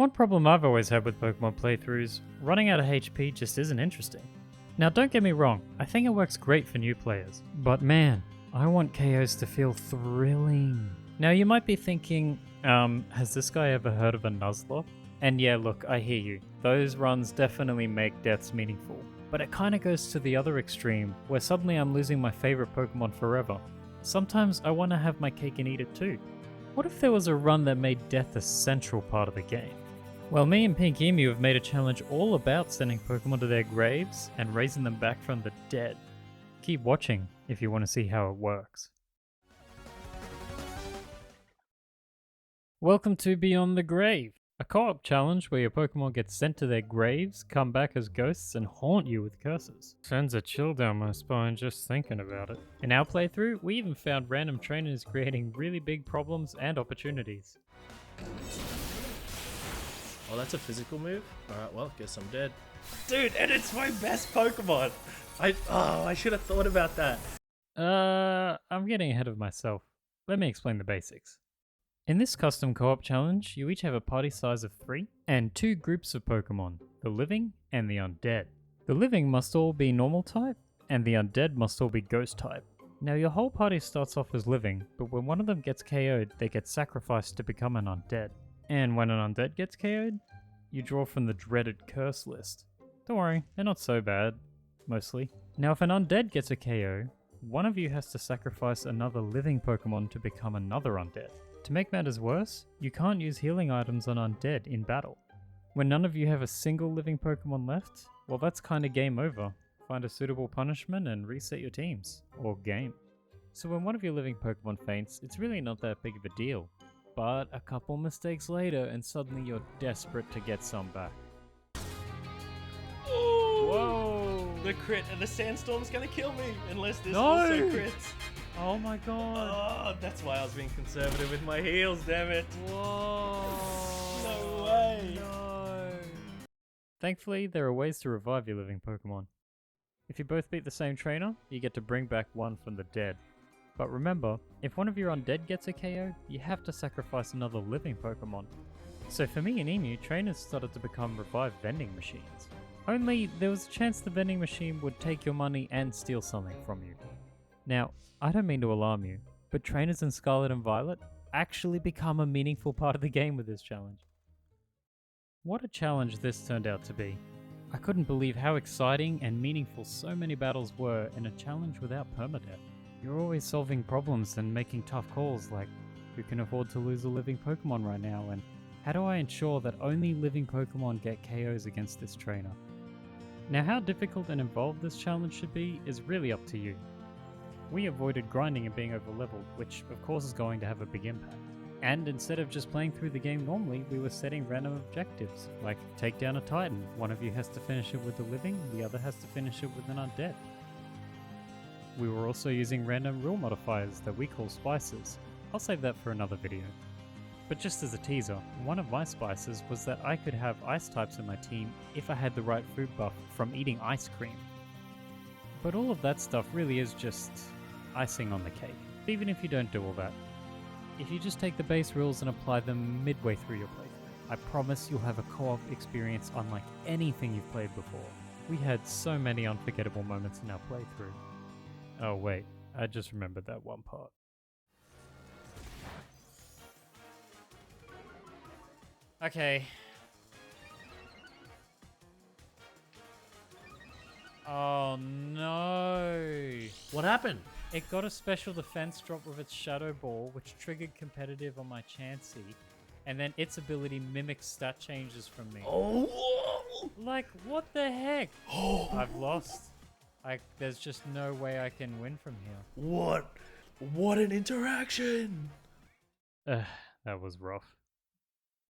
One problem I've always had with Pokemon playthroughs, running out of HP just isn't interesting. Now don't get me wrong, I think it works great for new players, but man, I want KOs to feel thrilling. Now you might be thinking, has this guy ever heard of a Nuzlocke? And yeah, look, I hear you, those runs definitely make deaths meaningful, but it kinda goes to the other extreme, where suddenly I'm losing my favorite Pokemon forever. Sometimes I wanna have my cake and eat it too. What if there was a run that made death a central part of the game? Well, me and Pink Emu have made a challenge all about sending Pokemon to their graves and raising them back from the dead. Keep watching if you want to see how it works. Welcome to Beyond the Grave, a co-op challenge where your Pokemon get sent to their graves, come back as ghosts, and haunt you with curses. Sends a chill down my spine just thinking about it. In our playthrough, we even found random trainers creating really big problems and opportunities. Oh, that's a physical move? Alright, well, guess I'm dead. Dude, and it's my best Pokemon! I should have thought about that. I'm getting ahead of myself. Let me explain the basics. In this custom co-op challenge, you each have a party size of 3 and 2 groups of Pokemon, the living and the undead. The living must all be normal type, and the undead must all be ghost type. Now your whole party starts off as living, but when one of them gets KO'd, they get sacrificed to become an undead. And when an undead gets KO'd, you draw from the dreaded curse list. Don't worry, they're not so bad, mostly. Now if an undead gets a KO, one of you has to sacrifice another living Pokemon to become another undead. To make matters worse, you can't use healing items on undead in battle. When none of you have a single living Pokemon left, well that's kinda game over. Find a suitable punishment and reset your teams, or game. So when one of your living Pokemon faints, it's really not that big of a deal. But a couple mistakes later and suddenly you're desperate to get some back. Ooh, Whoa! the crit and the sandstorm's gonna kill me unless this No! also crits. Oh my god! Oh, that's why I was being conservative with my heals, damn it. Whoa! No way. No! Thankfully, there are ways to revive your living Pokemon. If you both beat the same trainer, you get to bring back one from the dead. But remember, if one of your undead gets a KO, you have to sacrifice another living Pokemon. So for me and Emu, trainers started to become revived vending machines. Only there was a chance the vending machine would take your money and steal something from you. Now, I don't mean to alarm you, but trainers in Scarlet and Violet actually become a meaningful part of the game with this challenge. What a challenge this turned out to be. I couldn't believe how exciting and meaningful so many battles were in a challenge without permadeath. You're always solving problems and making tough calls like, who can afford to lose a living Pokemon right now, and how do I ensure that only living Pokemon get KOs against this trainer? Now how difficult and involved this challenge should be is really up to you. We avoided grinding and being overleveled, which of course is going to have a big impact. And instead of just playing through the game normally, we were setting random objectives, like take down a Titan. One of you has to finish it with the living, the other has to finish it with an undead. We were also using random rule modifiers that we call spices. I'll save that for another video. But just as a teaser, one of my spices was that I could have ice types in my team if I had the right food buff from eating ice cream. But all of that stuff really is just icing on the cake, even if you don't do all that. If you just take the base rules and apply them midway through your playthrough, I promise you'll have a co-op experience unlike anything you've played before. We had so many unforgettable moments in our playthrough. Oh wait, I just remembered that one part. Okay. Oh no! What happened? It got a special defense drop with its Shadow Ball, which triggered competitive on my Chansey, and then its ability mimics stat changes from me. Oh! Like, what the heck? I've lost. There's just no way I can win from here. What an interaction! That was rough.